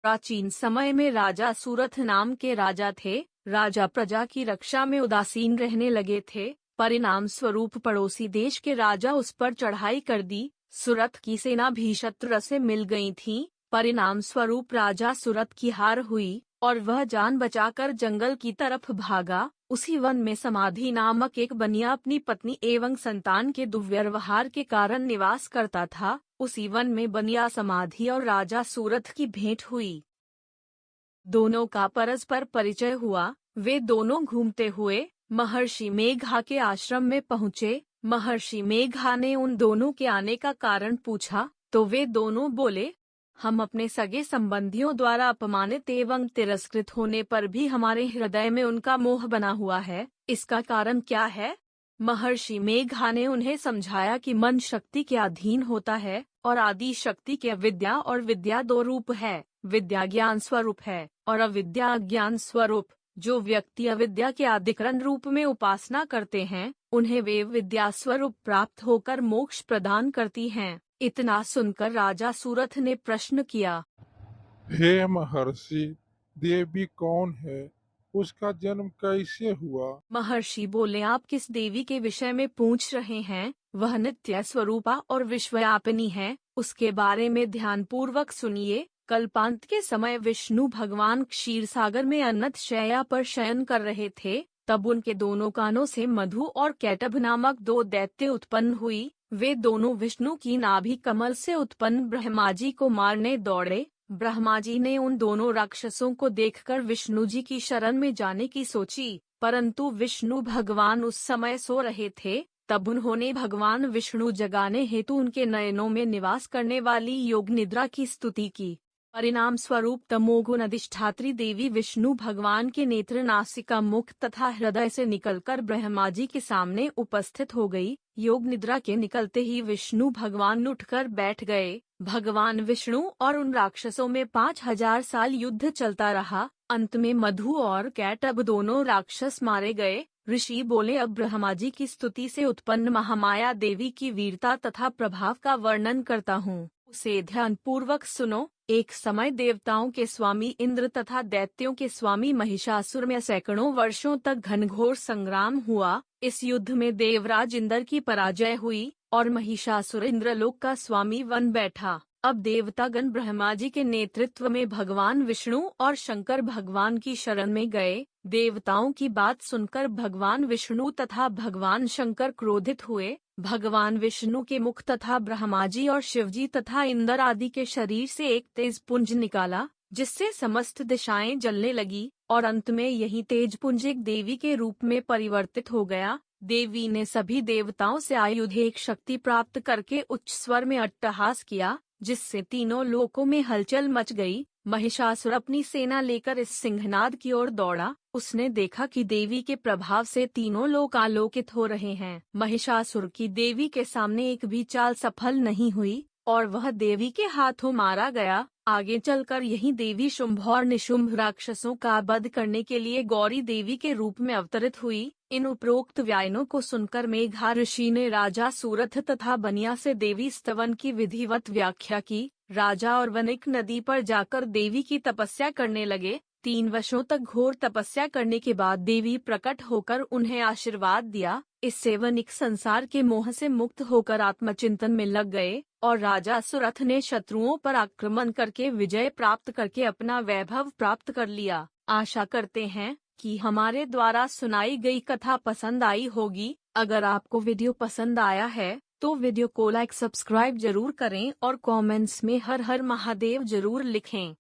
प्राचीन समय में राजा सूरथ नाम के राजा थे। राजा प्रजा की रक्षा में उदासीन रहने लगे थे। परिणाम स्वरूप पड़ोसी देश के राजा उस पर चढ़ाई कर दी। सूरथ की सेना भी शत्रु से मिल गई थी। परिणाम स्वरूप राजा सूरथ की हार हुई और वह जान बचाकर जंगल की तरफ भागा। उसी वन में समाधि नामक एक बनिया अपनी पत्नी एवं संतान के दुर्व्यवहार के कारण निवास करता था। उसी वन में बनिया समाधि और राजा सूरथ की भेंट हुई। दोनों का परस्पर परिचय हुआ। वे दोनों घूमते हुए महर्षि मेघा के आश्रम में पहुँचे। महर्षि मेघा ने उन दोनों के आने का कारण पूछा तो वे दोनों बोले, हम अपने सगे संबंधियों द्वारा अपमानित एवं तिरस्कृत होने पर भी हमारे हृदय में उनका मोह बना हुआ है। इसका कारण क्या है? महर्षि मेघा ने उन्हें समझाया कि मन शक्ति के अधीन होता है और आदि शक्ति के विद्या और विद्या दो रूप है। विद्या ज्ञान स्वरूप है और अविद्या अज्ञान स्वरूप। जो व्यक्ति अविद्या के अधिकरण रूप में उपासना करते हैं, उन्हें वे विद्या स्वरूप प्राप्त होकर मोक्ष प्रदान करती हैं। इतना सुनकर राजा सूरथ ने प्रश्न किया, हे महर्षि, देवी कौन है? उसका जन्म कैसे हुआ? महर्षि बोले, आप किस देवी के विषय में पूछ रहे हैं? वह नित्य स्वरूपा और विश्वव्यापिनी है। उसके बारे में ध्यान पूर्वक सुनिए। कल्पांत के समय विष्णु भगवान क्षीर सागर में अनंत शैया पर शयन कर रहे थे। तब उनके दोनों कानों से मधु और कैटभ नामक दो दैत्य उत्पन्न हुई। वे दोनों विष्णु की नाभि कमल से उत्पन्न ब्रह्मा जी को मारने दौड़े। ब्रह्मा जी ने उन दोनों राक्षसों को देखकर विष्णु जी की शरण में जाने की सोची, परंतु विष्णु भगवान उस समय सो रहे थे। तब उन्होंने भगवान विष्णु जगाने हेतु उनके नयनों में निवास करने वाली योग निद्रा की स्तुति की। परिणाम स्वरूप तमोगुण अधिष्ठात्री देवी विष्णु भगवान के नेत्र, नासिका, मुख तथा हृदय से निकलकर ब्रह्मा जी के सामने उपस्थित हो गई। योग निद्रा के निकलते ही विष्णु भगवान उठकर बैठ गए। भगवान विष्णु और उन राक्षसों में 5000 साल युद्ध चलता रहा। अंत में मधु और कैटभ दोनों राक्षस मारे गए। ऋषि बोले, अब ब्रह्मा जी की स्तुति से उत्पन्न महामाया देवी की वीरता तथा प्रभाव का वर्णन करता हूँ, उसे ध्यान पूर्वक सुनो। एक समय देवताओं के स्वामी इंद्र तथा दैत्यों के स्वामी महिषासुर में सैकड़ों वर्षों तक घनघोर संग्राम हुआ। इस युद्ध में देवराज इंद्र की पराजय हुई और महिषासुर इंद्रलोक का स्वामी बन बैठा। अब देवतागण ब्रह्मा जी के नेतृत्व में भगवान विष्णु और शंकर भगवान की शरण में गए। देवताओं की बात सुनकर भगवान विष्णु तथा भगवान शंकर क्रोधित हुए। भगवान विष्णु के मुख तथा ब्रह्मा जी और शिव जी तथा इंद्र आदि के शरीर से एक तेज पुंज निकाला, जिससे समस्त दिशाएं जलने लगी और अंत में यही तेज पुंज एक देवी के रूप में परिवर्तित हो गया। देवी ने सभी देवताओं से आयुधेय शक्ति प्राप्त करके उच्च स्वर में अट्टहास किया, जिससे तीनों लोकों में हलचल मच गई। महिषासुर अपनी सेना लेकर इस सिंहनाद की ओर दौड़ा। उसने देखा कि देवी के प्रभाव से तीनों लोक आलोकित हो रहे हैं। महिषासुर की देवी के सामने एक भी चाल सफल नहीं हुई और वह देवी के हाथों मारा गया। आगे चलकर यही देवी शुंभ और निशुंभ राक्षसों का वध करने के लिए गौरी देवी के रूप में अवतरित हुई। इन उपरोक्त व्यायनों को सुनकर मेघा ऋषि ने राजा सूरथ तथा बनिया से देवी स्तवन की विधिवत व्याख्या की। राजा और वनिक नदी पर जाकर देवी की तपस्या करने लगे। 3 वर्षों तक घोर तपस्या करने के बाद देवी प्रकट होकर उन्हें आशीर्वाद दिया। इससे वनिक संसार के मोह से मुक्त होकर आत्मचिंतन में लग गए और राजा सूरथ ने शत्रुओं पर आक्रमण करके विजय प्राप्त करके अपना वैभव प्राप्त कर लिया। आशा करते हैं कि हमारे द्वारा सुनाई गई कथा पसंद आई होगी। अगर आपको वीडियो पसंद आया है तो वीडियो को लाइक, सब्सक्राइब जरूर करें और कमेंट्स में हर हर महादेव जरूर लिखें।